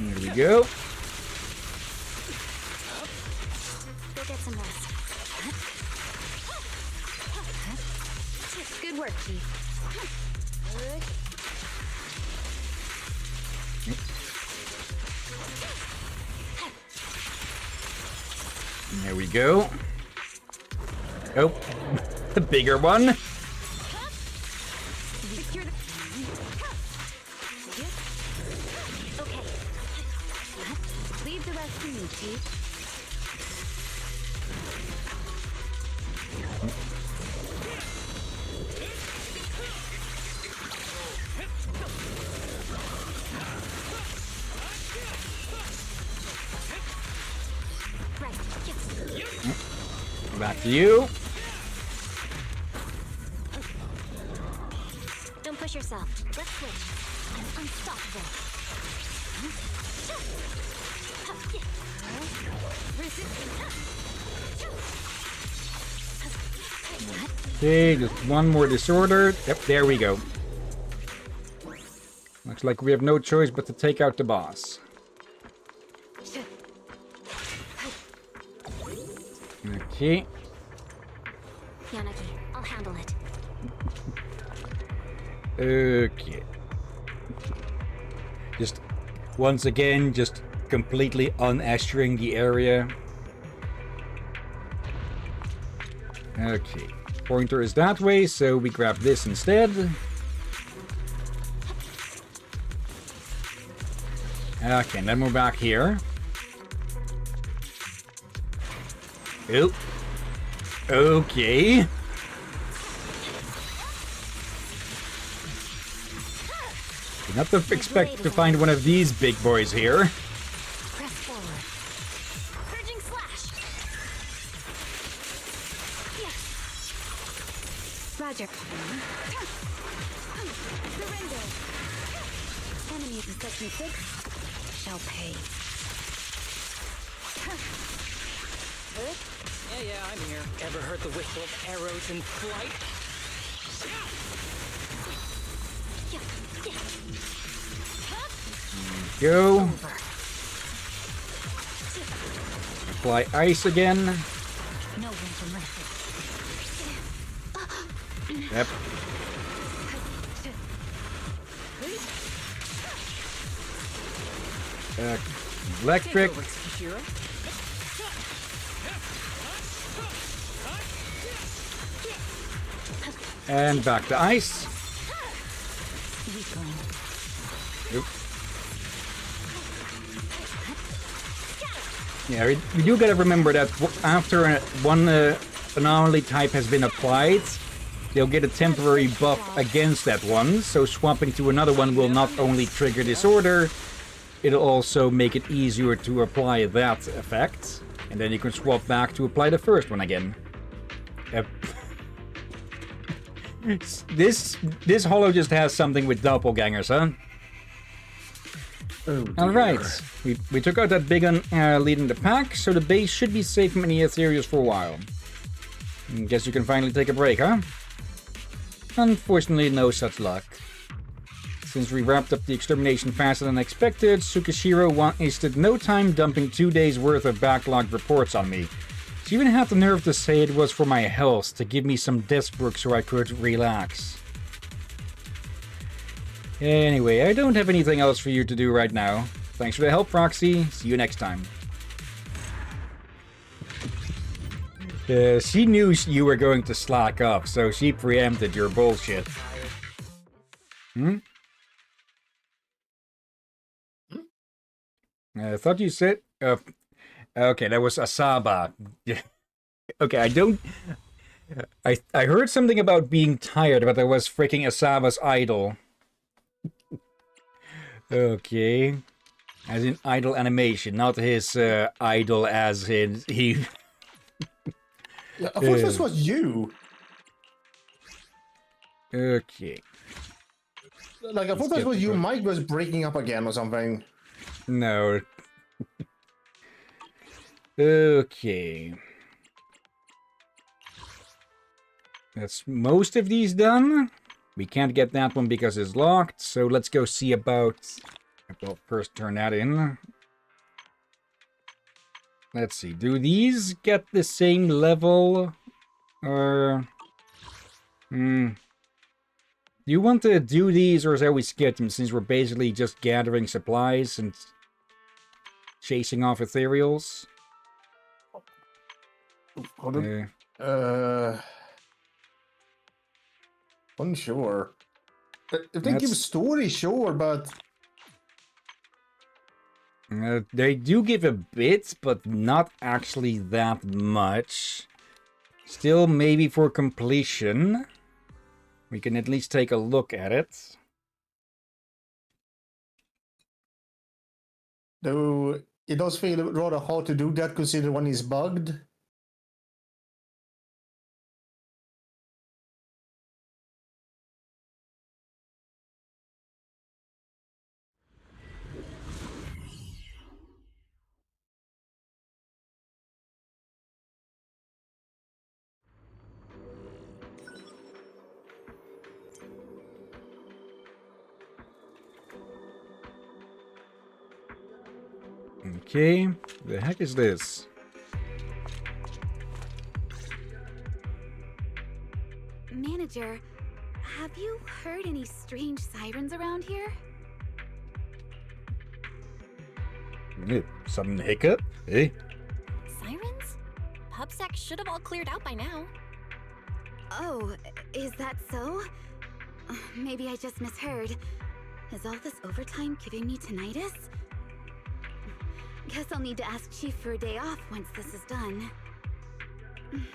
There we go. Go get some rest. Good work, Chief. There we go. Oh, the bigger one. Secure the... Okay. Leave the rest to me, Chief. Back to you. Don't push yourself. Let's switch. I'm unstoppable. Okay, just one more disorder. Yep, there we go. Looks like we have no choice but to take out the boss. Okay. Yanagi, I'll handle it. Okay. Just once again, just completely unesturing the area. Okay. Pointer is that way, so we grab this instead. Okay, then we're back here. Oh. Okay. You're not to expect to find one of these big boys here. Press forward. Purging slash. Yes. Roger. Surrender. Enemy in section 6 shall pay. Yeah, I'm here. Ever heard the whistle of arrows in flight? Go. Apply ice again. No room for mercy. Yep. Electric. And back to ice. Oop. Yeah, we do gotta remember that after one anomaly type has been applied, they'll get a temporary buff against that one, so swapping to another one will not only trigger disorder, it'll also make it easier to apply that effect, and then you can swap back to apply the first one again. Yep. This holo just has something with doppelgangers, huh? Oh, Alright, we took out that big one leading the pack, so the base should be safe from any Aetherius for a while. Guess you can finally take a break, huh? Unfortunately, no such luck. Since we wrapped up the extermination faster than expected, Tsukishiro wasted no time dumping 2 days worth of backlogged reports on me. She even had the nerve to say it was for my health, to give me some desk work so I could relax. Anyway, I don't have anything else for you to do right now. Thanks for the help, Roxy. See you next time. She knew you were going to slack up, so she preempted your bullshit. I thought you said... okay, that was Asaba. Okay, I don't... I heard something about being tired, but that was freaking Asaba's idol. Okay. As in idol animation, not his idol as in he... I thought this was you. Okay. Like, I thought this was you. Mike was breaking up again or something. No. Okay. That's most of these done. We can't get that one because it's locked, so let's go see about I'll first turn that in. Let's see. Do these get the same level? Or... Do you want to do these, or shall we skip them, since we're basically just gathering supplies and chasing off ethereals? Unsure. If they give story, sure, but... They do give a bit, but not actually that much. Still, maybe for completion, we can at least take a look at it. Though it does feel rather hard to do that, considering one is bugged. Okay, the heck is this? Manager, have you heard any strange sirens around here? Some hiccup? Eh? Sirens? PubSec should have all cleared out by now. Oh, is that so? Maybe I just misheard. Is all this overtime giving me tinnitus? Guess I'll need to ask Chief for a day off once this is done.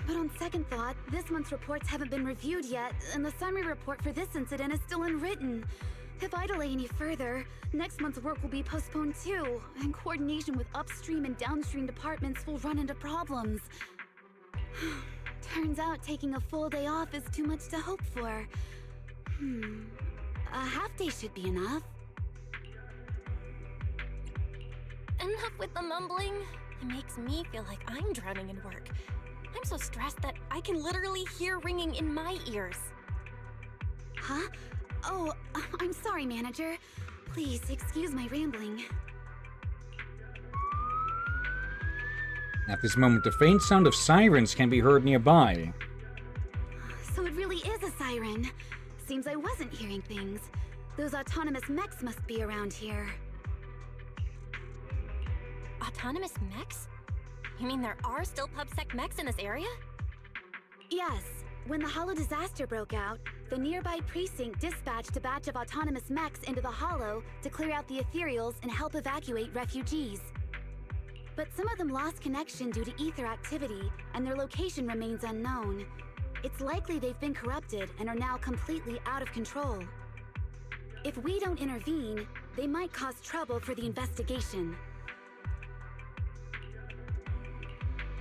But on second thought, this month's reports haven't been reviewed yet, and the summary report for this incident is still unwritten. If I delay any further, next month's work will be postponed too, and coordination with upstream and downstream departments will run into problems. Turns out taking a full day off is too much to hope for. A half day should be enough. Enough with the mumbling. It makes me feel like I'm drowning in work. I'm so stressed that I can literally hear ringing in my ears. Huh? Oh, I'm sorry, Manager. Please excuse my rambling. At this moment, the faint sound of sirens can be heard nearby. So it really is a siren. Seems I wasn't hearing things. Those autonomous mechs must be around here. Autonomous mechs? You mean there are still PubSec mechs in this area? Yes. When the Hollow disaster broke out, the nearby precinct dispatched a batch of autonomous mechs into the Hollow to clear out the ethereals and help evacuate refugees. But some of them lost connection due to ether activity, and their location remains unknown. It's likely they've been corrupted and are now completely out of control. If we don't intervene, they might cause trouble for the investigation.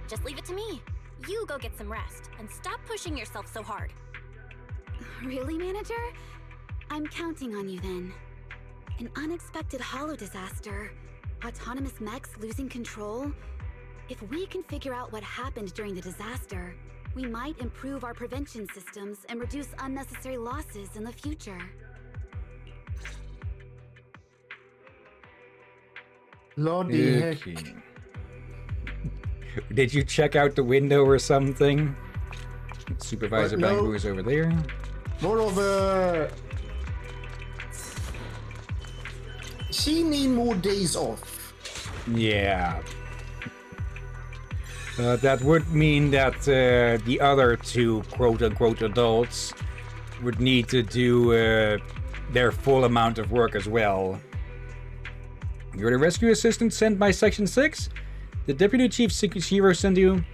Just leave it to me. You go get some rest, and stop pushing yourself so hard. Really, Manager? I'm counting on you then. An unexpected Hollow disaster. Autonomous mechs losing control. If we can figure out what happened during the disaster, we might improve our prevention systems and reduce unnecessary losses in the future. Bloody heck. Did you check out the window or something? Supervisor no. Bangu is over there. More of a... She need more days off. Yeah. That would mean that the other two quote-unquote adults would need to do their full amount of work as well. You're the rescue assistant sent by Section 6? The Deputy Chief Shiro sent you?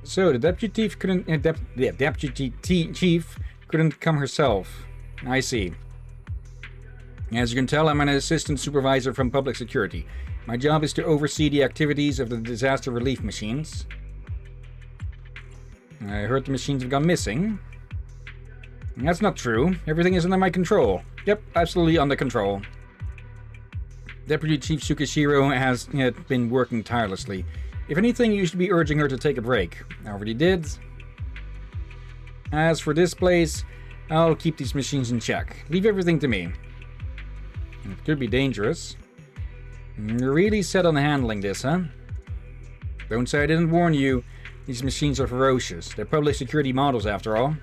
So, the Deputy Chief couldn't... Deputy Chief couldn't come herself. I see. As you can tell, I'm an assistant supervisor from public security. My job is to oversee the activities of the disaster relief machines. I heard the machines have gone missing. That's not true. Everything is under my control. Yep, absolutely under control. Deputy Chief Tsukishiro has been working tirelessly. If anything, you should be urging her to take a break. I already did. As for this place, I'll keep these machines in check. Leave everything to me. It could be dangerous. You're really set on handling this, huh? Don't say I didn't warn you. These machines are ferocious. They're public security models, after all.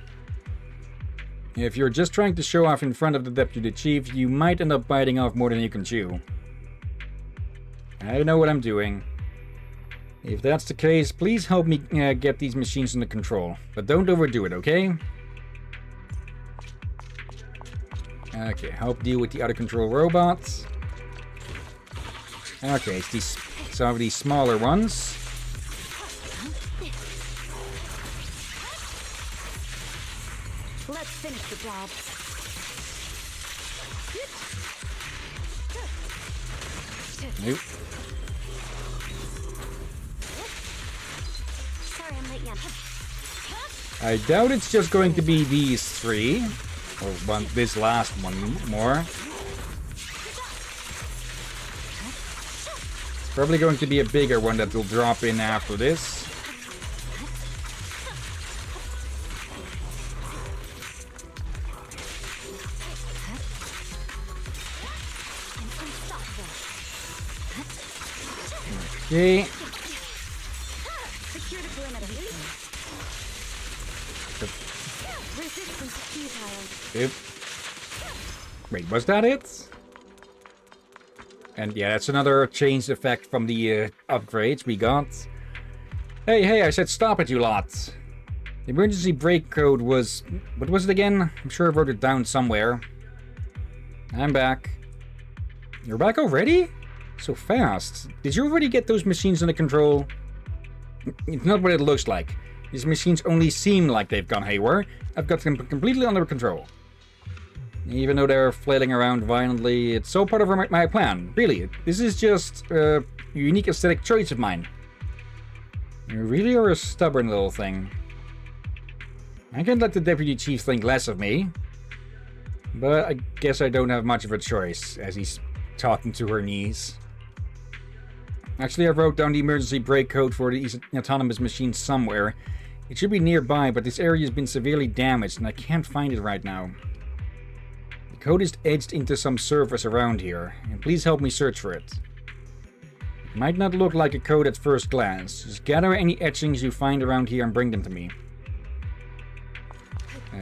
If you're just trying to show off in front of the deputy chief, you might end up biting off more than you can chew. I know what I'm doing. If that's the case, please help me get these machines under control. But don't overdo it, okay? Okay, help deal with the out-of-control robots. Okay, it's some of these smaller ones. Let's finish the job. Nope. Sorry, I'm late again. I doubt it's just going to be these three. Or this last one more. It's probably going to be a bigger one that will drop in after this. Okay. Secure the perimeter. Resistance futile. Yep. Wait, was that it? And yeah, that's another changed effect from the upgrades we got. Hey, I said stop it, you lot. The emergency brake code was... What was it again? I'm sure I wrote it down somewhere. I'm back. You're back already? So fast. Did you already get those machines under control? It's not what it looks like. These machines only seem like they've gone haywire. I've got them completely under control. Even though they're flailing around violently, it's all part of my plan. Really, this is just a unique aesthetic choice of mine. You really are a stubborn little thing. I can't let the deputy chief think less of me. But I guess I don't have much of a choice, as he's talking to her knees. Actually, I wrote down the emergency brake code for these autonomous machines somewhere. It should be nearby, but this area has been severely damaged, and I can't find it right now. The code is etched into some surface around here, and please help me search for it. It might not look like a code at first glance. Just gather any etchings you find around here and bring them to me.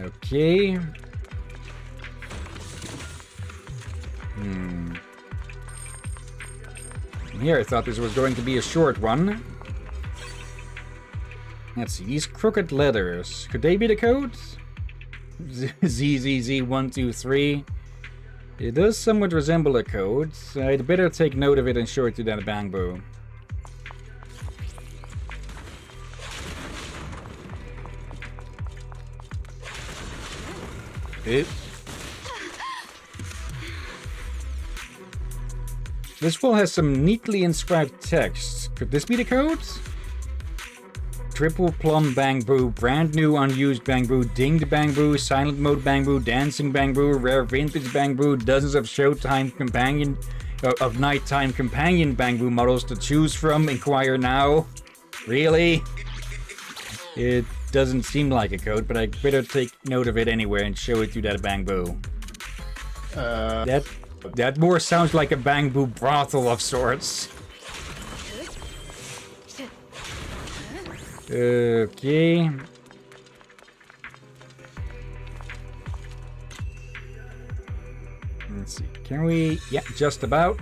Okay. Here, I thought this was going to be a short one. Let's see, these crooked letters. Could they be the codes? ZZZ123. It does somewhat resemble a code. I'd better take note of it and show it to that bangbo. This wall has some neatly inscribed text. Could this be the code? Triple plum bangbo, brand new unused bangbo, dinged bangbo, silent mode bangbo, dancing bangbo, rare vintage bangbo, dozens of showtime companion of nighttime companion bangbo models to choose from. Inquire now. Really? It doesn't seem like a code, but I better take note of it anyway and show it to that bangbo. That more sounds like a bangbo brothel of sorts. Okay. Let's see. Can we? Yeah, just about.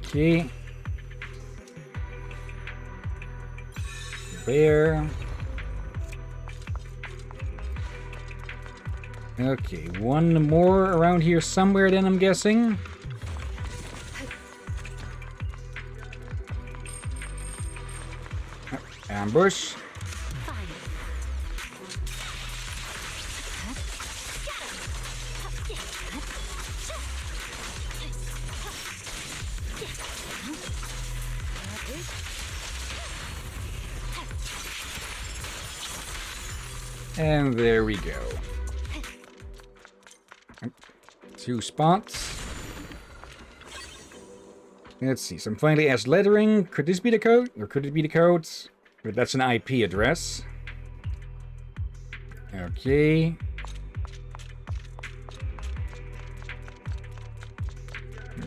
Okay. There. Okay, one more around here somewhere then, I'm guessing. Ambush. And there we go. 2 spots. Let's see, some finally asked lettering. Could this be the code? Or could it be the code? But that's an IP address. Okay.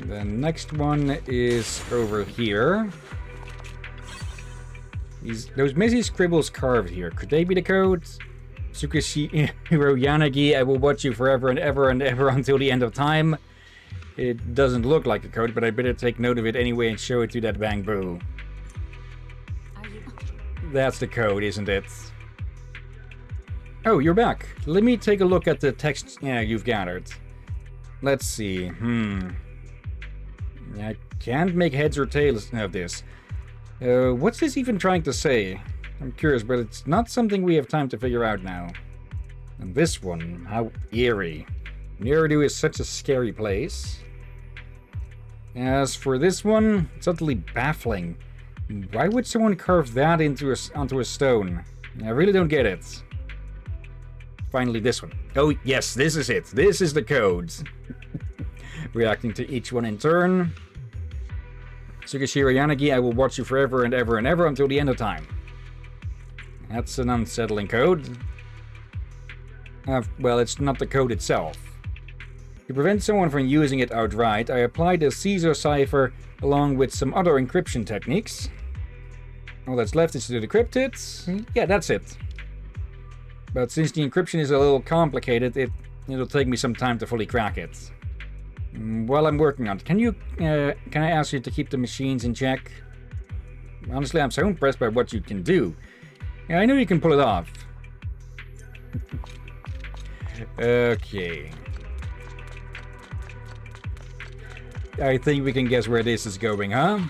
The next one is over here. Those messy scribbles carved here, could they be the code? Tsukishiro Yanagi, I will watch you forever and ever and ever until the end of time. It doesn't look like a code, but I better take note of it anyway and show it to that Bang Boo. That's the code, isn't it? Oh, you're back. Let me take a look at the text you've gathered. Let's see. I can't make heads or tails of this. What's this even trying to say? I'm curious, but it's not something we have time to figure out now. And this one, how eerie. Neredu is such a scary place. As for this one, it's utterly baffling. Why would someone carve that onto a stone? I really don't get it. Finally, this one. Oh, yes, this is it. This is the code. Reacting to each one in turn. Tsukishiro Yanagi, I will watch you forever and ever and ever until the end of time. That's an unsettling code. Well, it's not the code itself. To prevent someone from using it outright, I applied a Caesar cipher along with some other encryption techniques. All that's left is to decrypt it. Yeah, that's it. But since the encryption is a little complicated, it'll take me some time to fully crack it. While I'm working on it, can I ask you to keep the machines in check? Honestly, I'm so impressed by what you can do. Yeah, I know you can pull it off. Okay. I think we can guess where this is going, huh? My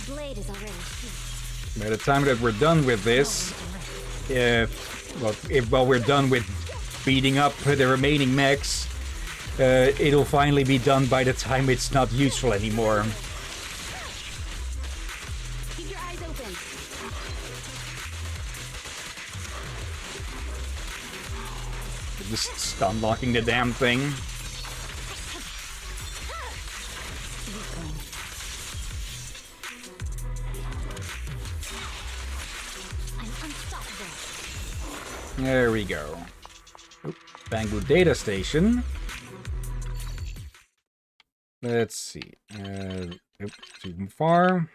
blade is already heated. By the time that we're done with this, while we're done with beating up the remaining mechs, it'll finally be done by the time it's not useful anymore. Keep your eyes open. Just stun locking the damn thing. I'm unstoppable. There we go. Bangbu Data Station. Let's see. Too far.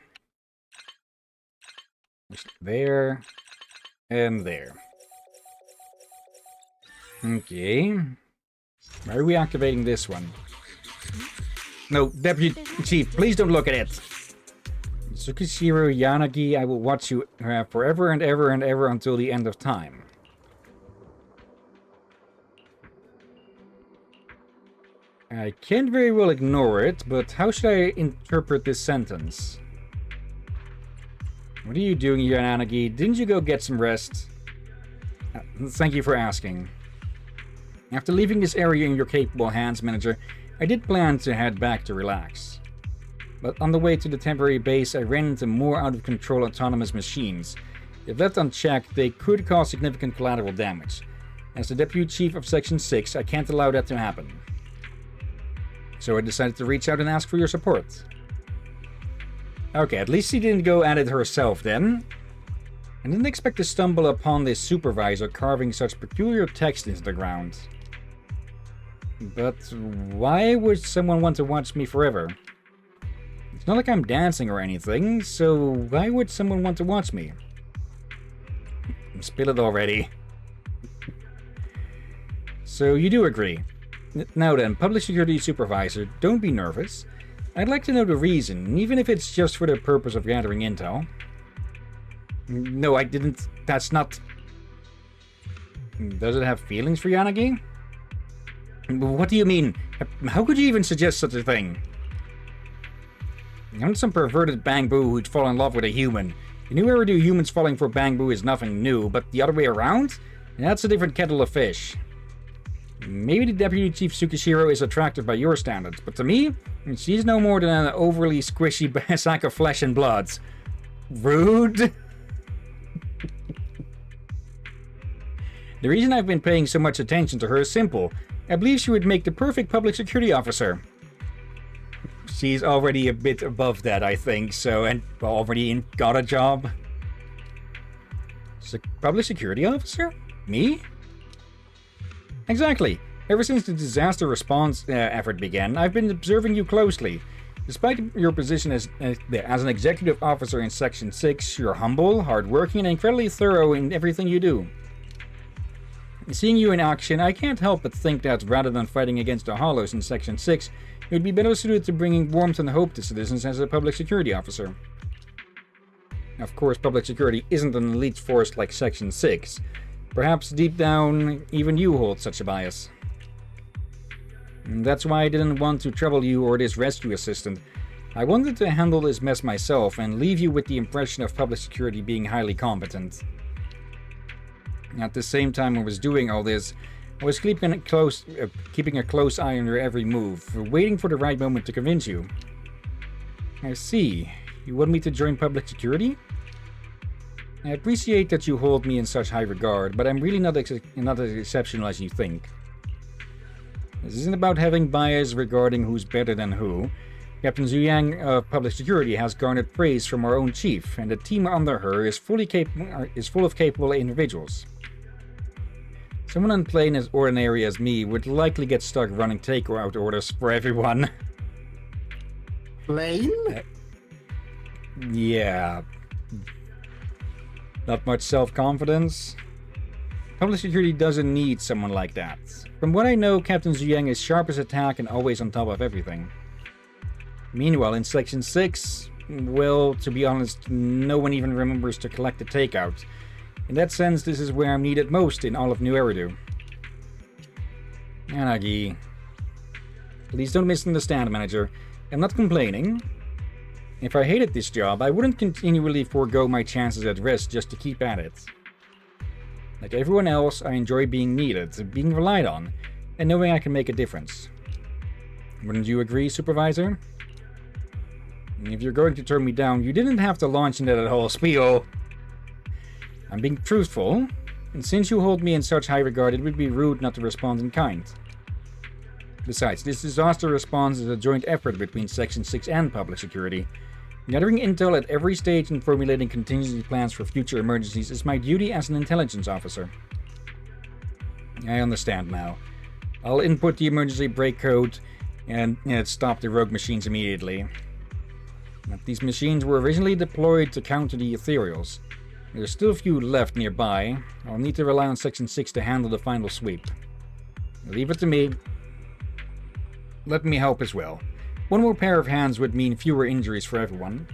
Just there. And there. Okay. Why are we activating this one? No, Deputy Chief, please don't look at it. Tsukishiro Yanagi, I will watch you forever and ever and ever until the end of time. I can't very well ignore it, but how should I interpret this sentence? What are you doing here, Yanagi? Didn't you go get some rest? Thank you for asking. After leaving this area in your capable hands, Manager, I did plan to head back to relax. But on the way to the temporary base, I ran into more out-of-control autonomous machines. If left unchecked, they could cause significant collateral damage. As the Deputy Chief of Section 6, I can't allow that to happen. So I decided to reach out and ask for your support. Okay, at least she didn't go at it herself then. I didn't expect to stumble upon this supervisor carving such peculiar text into the ground. But why would someone want to watch me forever? It's not like I'm dancing or anything, so why would someone want to watch me? Spill it already. So you do agree. Now then, Public Security Supervisor, don't be nervous. I'd like to know the reason, even if it's just for the purpose of gathering intel. No, I didn't. That's not... Does it have feelings for Yanagi? What do you mean? How could you even suggest such a thing? I'm some perverted Bangbu who'd fall in love with a human. You knew Eridu humans falling for Bangbu is nothing new, but the other way around? That's a different kettle of fish. Maybe the Deputy Chief Tsukishiro is attractive by your standards, but to me, she's no more than an overly squishy sack of flesh and blood. Rude. The reason I've been paying so much attention to her is simple. I believe she would make the perfect public security officer. She's already a bit above that, I think, so, and already got a job. Public security officer? Me? Exactly. Ever since the disaster response effort began, I've been observing you closely. Despite your position as an executive officer in Section 6, you're humble, hardworking, and incredibly thorough in everything you do. Seeing you in action, I can't help but think that rather than fighting against the Hollows in Section 6, you would be better suited to bringing warmth and hope to citizens as a public security officer. Of course, public security isn't an elite force like Section 6. Perhaps deep down, even you hold such a bias. And that's why I didn't want to trouble you or this rescue assistant. I wanted to handle this mess myself and leave you with the impression of public security being highly competent. At the same time I was doing all this, I was keeping a close eye on your every move, waiting for the right moment to convince you. I see. You want me to join public security? I appreciate that you hold me in such high regard, but I'm really not as exceptional as you think. This isn't about having bias regarding who's better than who. Captain Zuyang of Public Security has garnered praise from our own chief, and the team under her is full of capable individuals. Someone as plain as ordinary as me would likely get stuck running takeout orders for everyone. Plain? Yeah. Not much self-confidence. Public security doesn't need someone like that. From what I know, Captain Zuyang is sharp as a tack and always on top of everything. Meanwhile, in Section 6, well, to be honest, no one even remembers to collect the takeout. In that sense, this is where I'm needed most in all of New Eridu. Anagi. Please don't misunderstand, Manager. I'm not complaining. If I hated this job, I wouldn't continually forego my chances at rest just to keep at it. Like everyone else, I enjoy being needed, being relied on, and knowing I can make a difference. Wouldn't you agree, Supervisor? If you're going to turn me down, you didn't have to launch into that whole spiel. I'm being truthful, and since you hold me in such high regard, it would be rude not to respond in kind. Besides, this disaster response is a joint effort between Section 6 and Public Security. Gathering intel at every stage and formulating contingency plans for future emergencies is my duty as an intelligence officer. I understand now. I'll input the emergency brake code and stop the rogue machines immediately. But these machines were originally deployed to counter the ethereals. There's still a few left nearby. I'll need to rely on Section 6 to handle the final sweep. Leave it to me. Let me help as well. One more pair of hands would mean fewer injuries for everyone.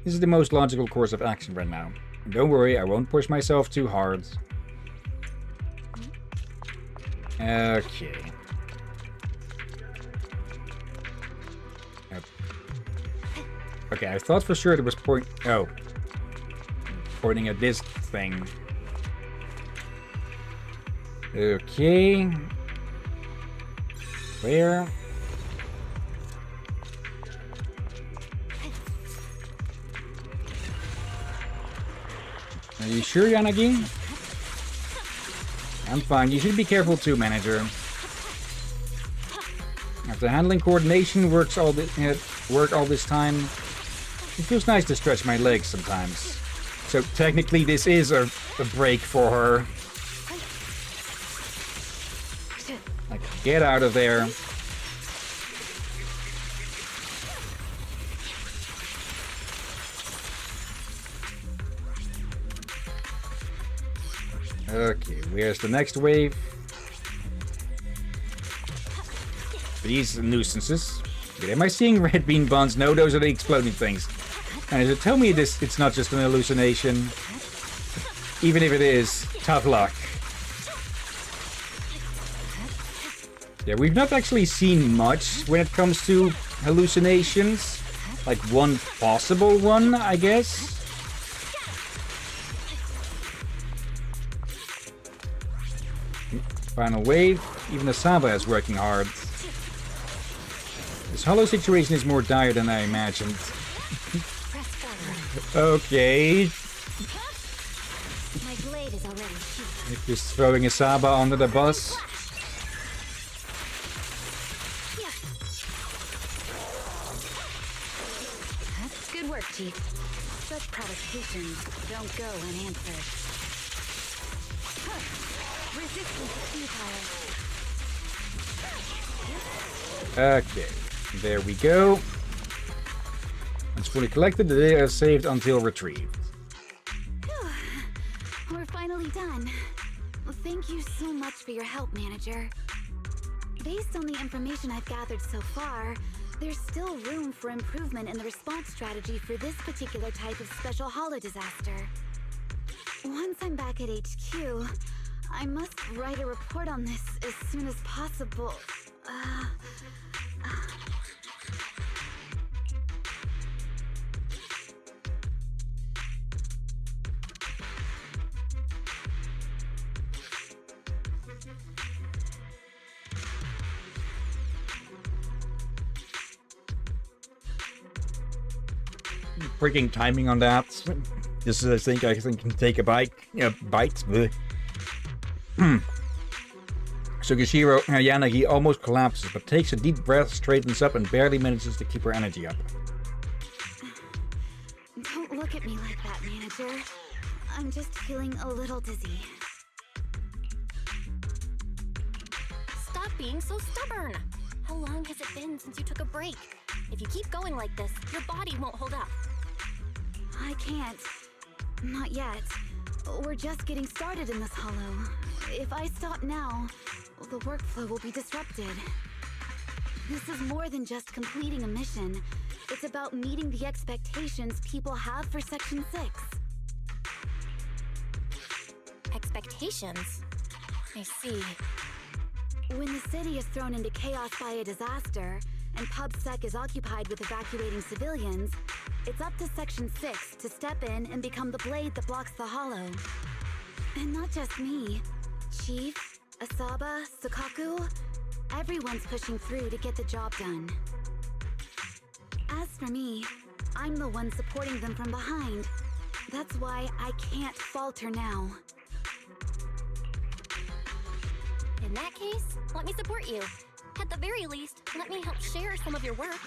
This is the most logical course of action right now. And don't worry, I won't push myself too hard. Okay. Okay, I thought for sure there was pointing at this thing. Okay. Where? Are you sure, Yanagi? I'm fine. You should be careful too, Manager. After handling coordination work all this time, it feels nice to stretch my legs sometimes. So technically this is a break for her. Like, get out of there. Okay, where's the next wave? These nuisances. Wait, am I seeing red bean buns? No, those are the exploding things. And tell me it's not just an hallucination. Even if it is, tough luck. Yeah, we've not actually seen much when it comes to hallucinations. Like one possible one, I guess. Final wave. Even Asaba is working hard. This hollow situation is more dire than I imagined. Okay. My blade is already sheathed. Just throwing Asaba under the bus. Good work, Chief. Such provocations don't go unanswered. Resistance is futile. Okay, there we go. It's fully collected. The data is saved until retrieved. Phew. We're finally done. Thank you so much for your help, Manager. Based on the information I've gathered so far, there's still room for improvement in the response strategy for this particular type of special holo disaster. Once I'm back at HQ, I must write a report on this as soon as possible. Freaking timing on that. This is, I think can take a bite. Bite. Sugishiro Yanagi almost collapses, but takes a deep breath, straightens up, and barely manages to keep her energy up. Don't look at me like that, Manager. I'm just feeling a little dizzy. Stop being so stubborn. How long has it been since you took a break? If you keep going like this, your body won't hold up. I can't. Not yet. We're just getting started in this holo. If I stop now, the workflow will be disrupted. This is more than just completing a mission. It's about meeting the expectations people have for Section 6. Expectations? I see. When the city is thrown into chaos by a disaster, and PubSec is occupied with evacuating civilians, it's up to Section 6 to step in and become the blade that blocks the holo. And not just me. Chief, Asaba, Sakaku, everyone's pushing through to get the job done. As for me, I'm the one supporting them from behind. That's why I can't falter now. In that case, let me support you. At the very least, let me help share some of your work.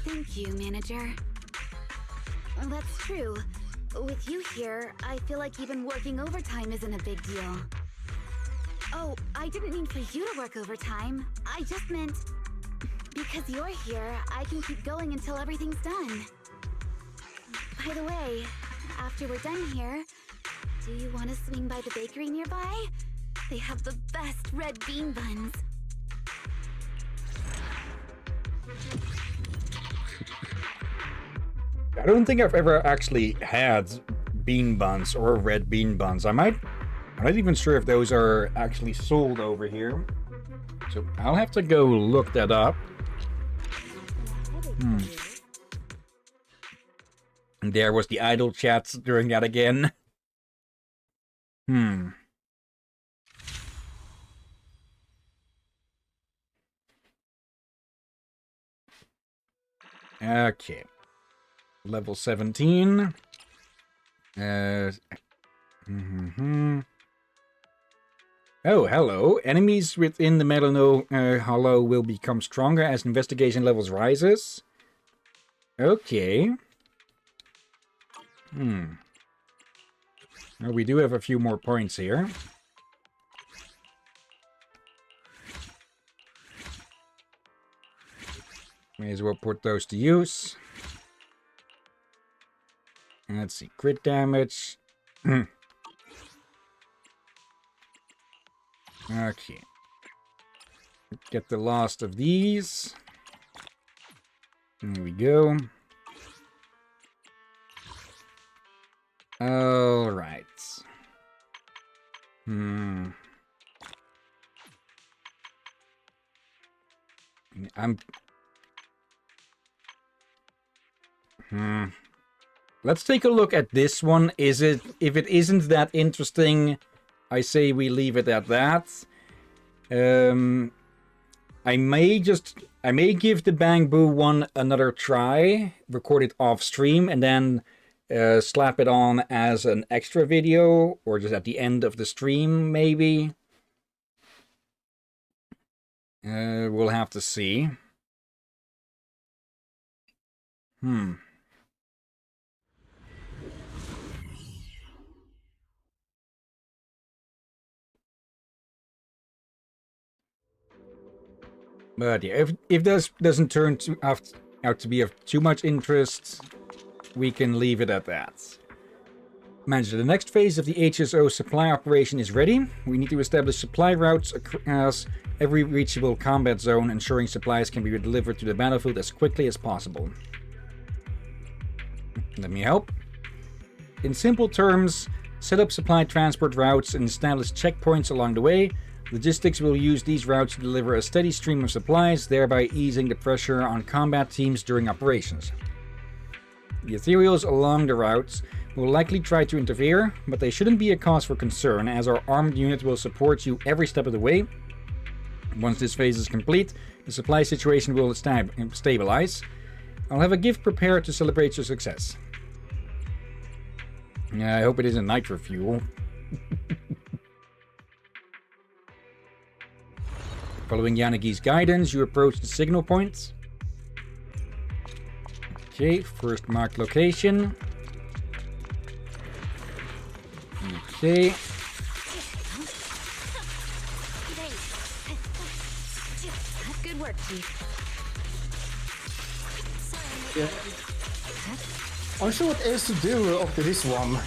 Thank you, Manager. That's true. With you here, I feel like even working overtime isn't a big deal. Oh, I didn't mean for you to work overtime. I just meant... because you're here, I can keep going until everything's done. By the way, after we're done here, do you want to swing by the bakery nearby? They have the best red bean buns. I don't think I've ever actually had bean buns or red bean buns. I'm not even sure if those are actually sold over here. So I'll have to go look that up. And there was the idle chat during that again. Okay. Level 17. Oh, hello. Enemies within the Melano Hollow will become stronger as investigation levels rises. Okay. Well, we do have a few more points here. May as well put those to use. And let's see, crit damage. Okay. Get the last of these. There we go. All right. Let's take a look at this one. If it isn't that interesting, I say we leave it at that. I may give the Bang Boo one another try, record it off stream, and then slap it on as an extra video, or just at the end of the stream, maybe. We'll have to see. But yeah, if this doesn't turn out to be of too much interest, we can leave it at that. Manager, the next phase of the HSO supply operation is ready. We need to establish supply routes across every reachable combat zone, ensuring supplies can be delivered to the battlefield as quickly as possible. Let me help. In simple terms, set up supply transport routes and establish checkpoints along the way. Logistics will use these routes to deliver a steady stream of supplies, thereby easing the pressure on combat teams during operations. The ethereals along the routes will likely try to interfere, but they shouldn't be a cause for concern, as our armed unit will support you every step of the way. Once this phase is complete, the supply situation will stabilize. I'll have a gift prepared to celebrate your success. I hope it isn't nitro fuel. Following Yanagi's guidance, you approach the signal point. Okay, first marked location. Okay. Good work, Chief. Yeah. I'm sure what else to do after this one.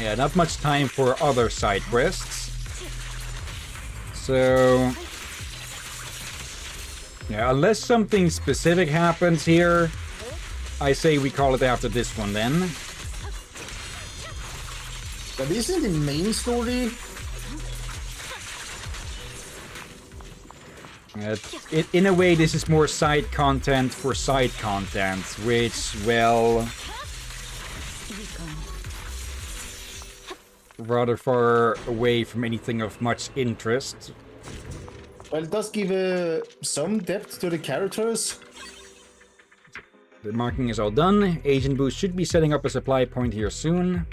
Yeah, not much time for other side quests. So... yeah, unless something specific happens here, I say we call it after this one then. But isn't the main story? In a way, this is more side content for side content, which, well... rather far away from anything of much interest. Well, it does give some depth to the characters. The marking is all done. Agent Boost should be setting up a supply point here soon.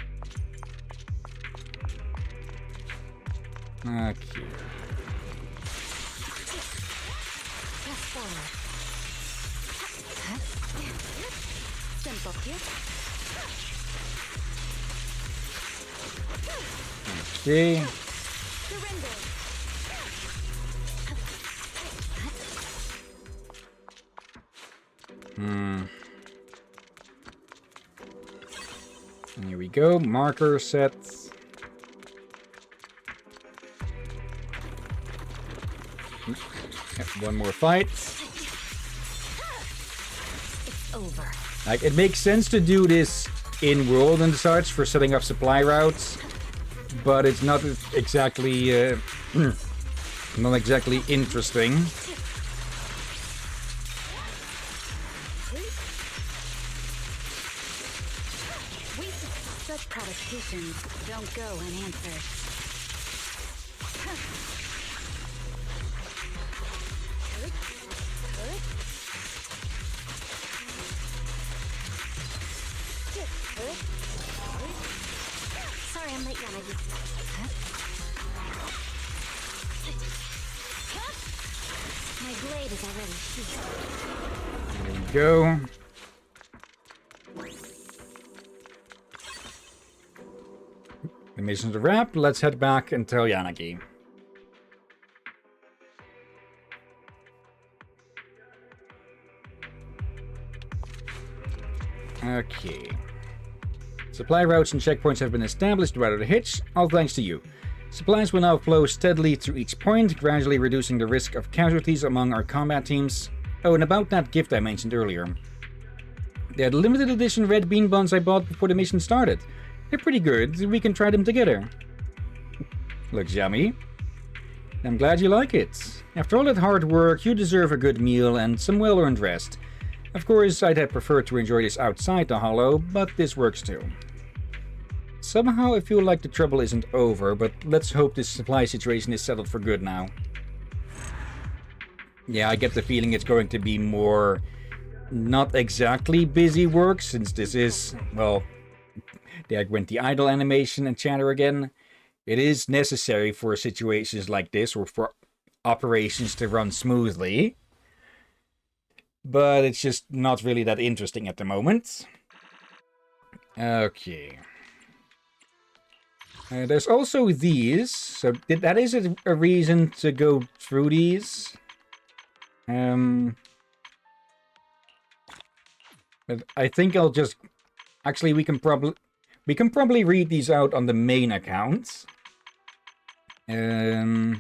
Okay. Okay. Here we go. Marker set. One more fight. It's over. Like, it makes sense to do this in world and such for setting up supply routes, but it's not exactly not exactly interesting. Such provocations don't go unanswered. Sorry, I'm late, Yanagi. My blade is already sheathed. There we go. The mission's a wrap. Let's head back and tell Yanagi. Okay. Supply routes and checkpoints have been established without a hitch, all thanks to you. Supplies will now flow steadily through each point, gradually reducing the risk of casualties among our combat teams. Oh, and about that gift I mentioned earlier. They are the limited edition red bean buns I bought before the mission started. They're pretty good, we can try them together. Looks yummy. I'm glad you like it. After all that hard work, you deserve a good meal and some well-earned rest. Of course, I'd have preferred to enjoy this outside the Hollow, but this works too. Somehow I feel like the trouble isn't over, but let's hope this supply situation is settled for good now. Yeah, I get the feeling it's going to be more not exactly busy work, since this is, well, there went the idle animation and chatter again. It is necessary for situations like this, or for operations to run smoothly. But it's just not really that interesting at the moment. Okay. There's also these, so that is a reason to go through these. But I think I'll just... Actually, we can probably read these out on the main account. Yeah.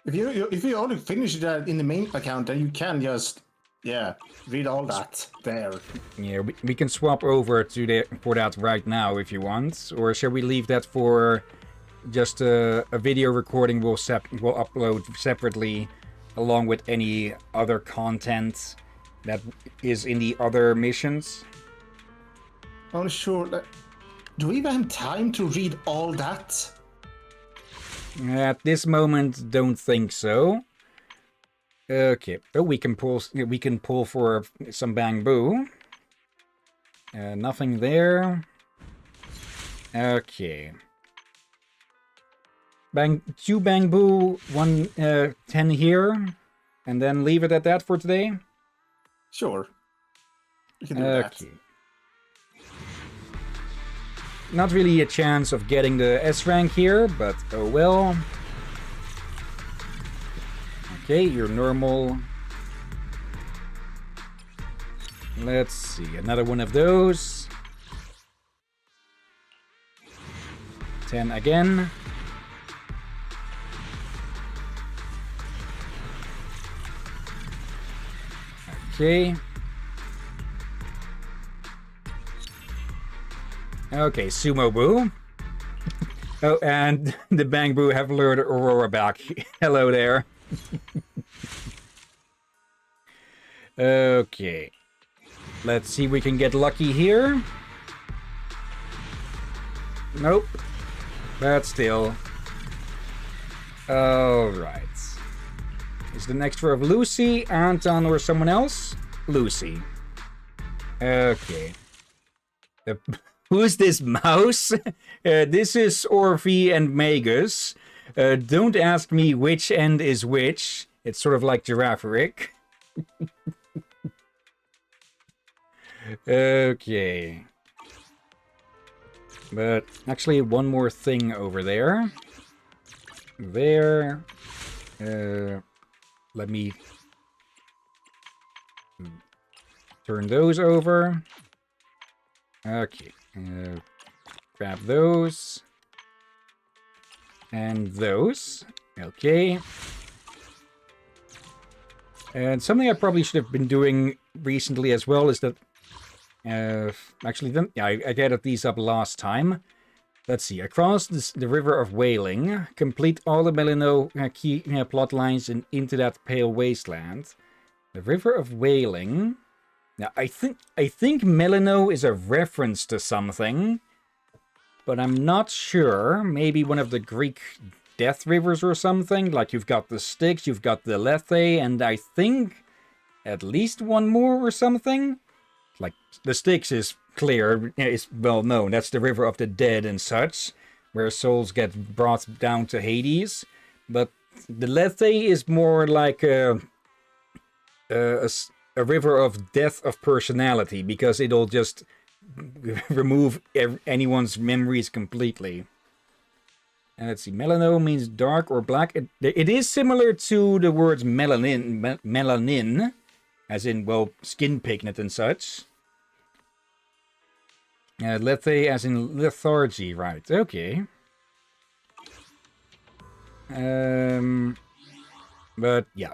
If you only finish that in the main account, then you can just read all that there. Yeah, we can swap over to for that right now if you want, or shall we leave that for just a video recording we'll upload separately, along with any other content that is in the other missions? I'm sure that. Do we even have time to read all that? At this moment, don't think so. Okay. Oh, we can pull for some bamboo. Nothing there. Okay. 2 bamboo, 1 10 here, and then leave it at that for today. Sure. We can do that. Not really a chance of getting the S rank here, but oh well. Okay, you're normal. Let's see, another one of those. 10 again. Okay. Okay, Sumo Boo. Oh, and the Bang Boo have lured Aurora back. Hello there. Okay. Let's see if we can get lucky here. Nope. But still. Alright. Is the next row of Lucy, Anton, or someone else? Lucy. Okay. Who's this mouse? This is Orphe and Magus. Don't ask me which end is which. It's sort of like Girafferic. Okay. But actually, one more thing over there. There. Let me turn those over. Okay. Grab those. And those. Okay. And something I probably should have been doing recently as well is that... actually, I gathered these up last time. Let's see. Across the River of Wailing, complete all the Melino key plot lines and into that pale wasteland. The River of Wailing... Now, I think Melino is a reference to something, but I'm not sure. Maybe one of the Greek death rivers or something. Like you've got the Styx, you've got the Lethe, and I think at least one more or something. Like the Styx is clear, it's well known. That's the River of the Dead and such, where souls get brought down to Hades. But the Lethe is more like a river of death of personality, because it'll just remove anyone's memories completely. And let's see, melano means dark or black. It is similar to the words melanin, as in, well, skin pigment and such. Lethe as in lethargy, right, okay. But, yeah.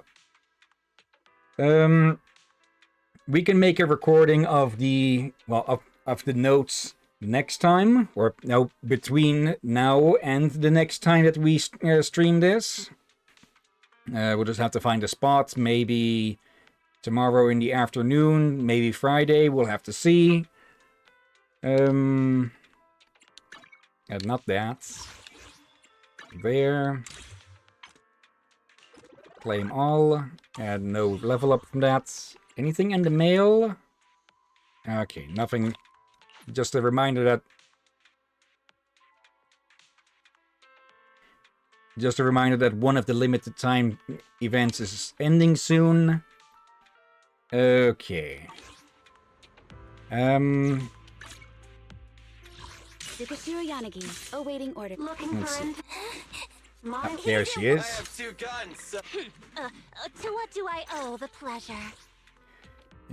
We can make a recording of the, well, of the notes next time, or no, between now and the next time that we stream this. We'll just have to find a spot, maybe tomorrow in the afternoon, maybe Friday, we'll have to see. And not that. There. Claim all. Add no level up from that. Anything in the mail? Okay, nothing. Just a reminder that... Just a reminder that one of the limited time events is ending soon. Okay. Tsukashiro Yanagi, awaiting order. Looking for an... There she I is. have 2 guns. So To what do I owe the pleasure?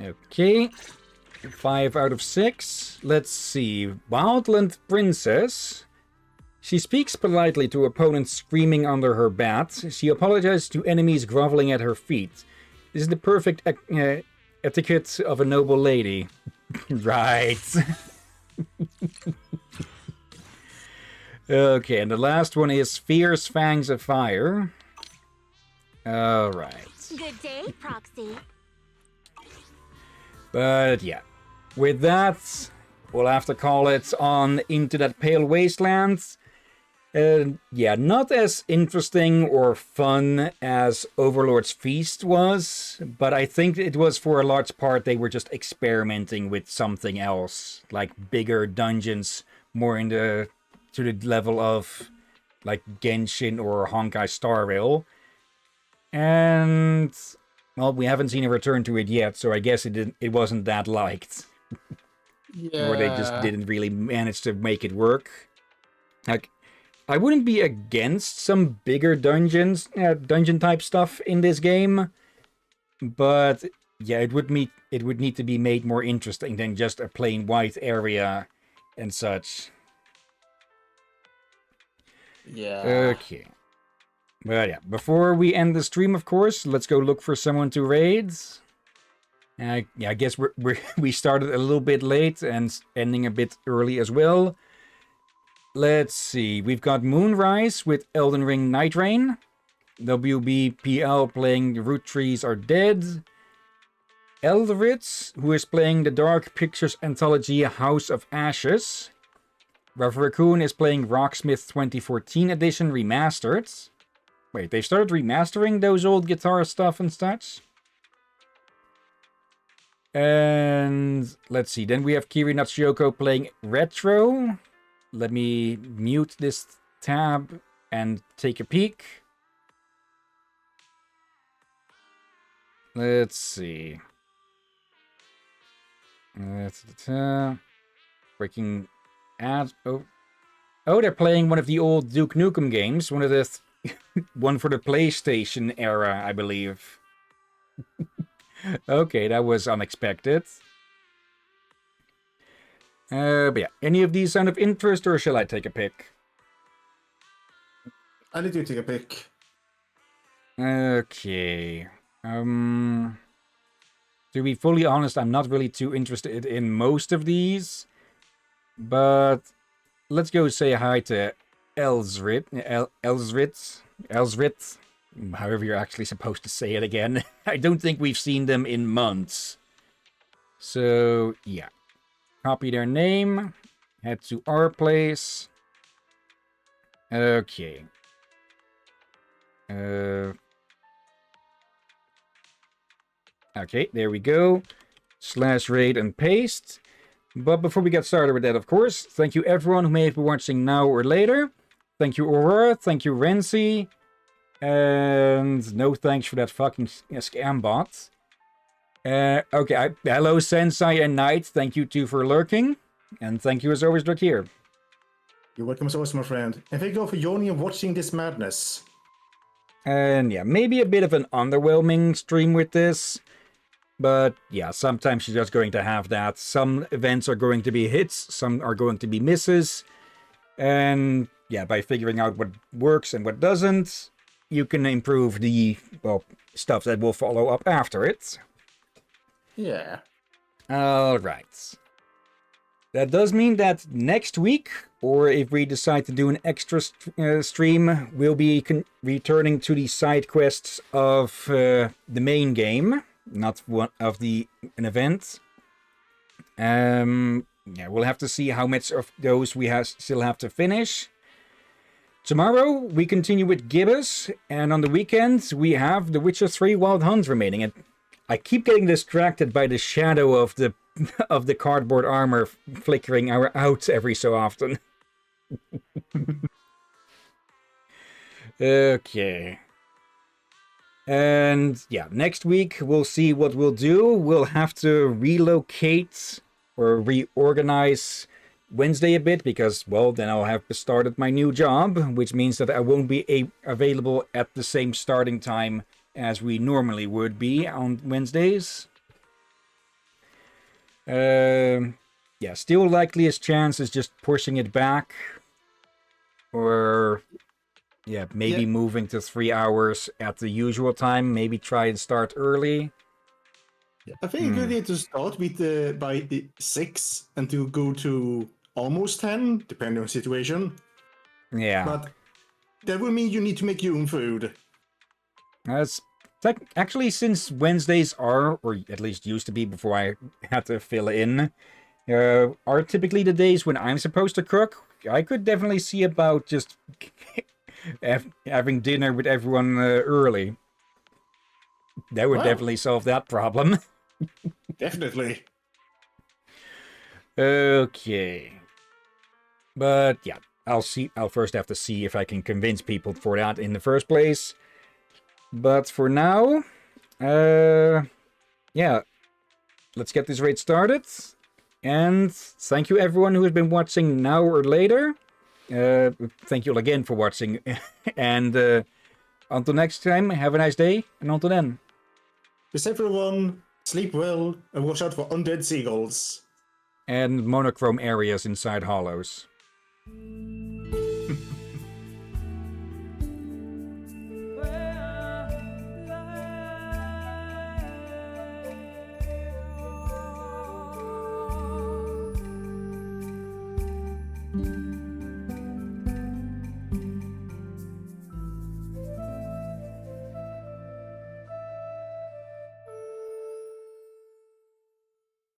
Okay. 5 out of 6. Let's see. Wildland Princess. She speaks politely to opponents screaming under her bat. She apologizes to enemies groveling at her feet. This is the perfect etiquette of a noble lady. Right. Okay, and the last one is Fierce Fangs of Fire. Alright. Good day, Proxy. But yeah, with that, we'll have to call it on into that Pale Wasteland. Yeah, not as interesting or fun as Overlord's Feast was, but I think it was for a large part they were just experimenting with something else, like bigger dungeons, more in the to the level of like Genshin or Honkai Star Rail. And well, we haven't seen a return to it yet, so I guess it wasn't that liked. Yeah. Or they just didn't really manage to make it work. Like, I wouldn't be against some bigger dungeons, dungeon type stuff in this game, but yeah, it would need to be made more interesting than just a plain white area and such. Yeah. Okay. But yeah, before we end the stream, of course, let's go look for someone to raid. Yeah, I guess we started a little bit late and ending a bit early as well. Let's see. We've got Moonrise with Elden Ring Night Rain. WBPL playing The Root Trees Are Dead. Eldritz, who is playing the Dark Pictures Anthology House of Ashes. Rav Raccoon is playing Rocksmith 2014 Edition Remastered. Wait, they've started remastering those old guitar stuff and such? And let's see, then we have Kiri Natsuko playing Retro. Let me mute this tab and take a peek. Let's see. Breaking ads. Oh, they're playing one of the old Duke Nukem games. One of the one for the PlayStation era, I believe. Okay, that was unexpected. But yeah, any of these sound of interest, or shall I take a pick? I need to take a pick. Okay. To be fully honest, I'm not really too interested in most of these. But let's go say hi to Elsrit, however you're actually supposed to say it again. I don't think we've seen them in months. So, yeah. Copy their name. Head to our place. Okay. Okay, there we go. /raid and paste. But before we get started with that, of course, thank you everyone who may have been watching now or later. Thank you, Aurora. Thank you, Renzi. And no thanks for that fucking scam bot. Okay, hello, Sensei and Knight. Thank you too for lurking. And thank you as always, Drakir. You're welcome as always, my friend. And thank you for joining and watching this madness. And yeah, maybe a bit of an underwhelming stream with this. But yeah, sometimes you're just going to have that. Some events are going to be hits, some are going to be misses. And yeah, by figuring out what works and what doesn't, you can improve the, well, stuff that will follow up after it. Yeah. Alright. That does mean that next week, or if we decide to do an extra stream, we'll be returning to the side quests of the main game. Not one of an event. Yeah, we'll have to see how much of those we still have to finish. Tomorrow we continue with Gibbous, and on the weekend we have The Witcher 3 Wild Hunt remaining. And I keep getting distracted by the shadow of the of the cardboard armor flickering out every so often. Okay. And yeah, next week we'll see what we'll do. We'll have to relocate or reorganize Wednesday a bit because, well, then I'll have started my new job, which means that I won't be available at the same starting time as we normally would be on Wednesdays. Yeah, still likeliest chance is just pushing it back. Or, yeah, maybe moving to 3 hours at the usual time. Maybe try and start early. I think you need to start with by 6 and to go to almost 10, depending on situation. Yeah. But that will mean you need to make your own food. That's actually, since Wednesdays are, or at least used to be before I had to fill in, are typically the days when I'm supposed to cook. I could definitely see about just having dinner with everyone early. That would definitely solve that problem. Definitely. Okay. But yeah, I'll see. I'll first have to see if I can convince people for that in the first place. But for now, yeah, let's get this raid started. And thank you everyone who has been watching now or later. Thank you all again for watching. And until next time, have a nice day. And until then. Be safe, everyone. Sleep well and watch out for undead seagulls. And monochrome areas inside hollows.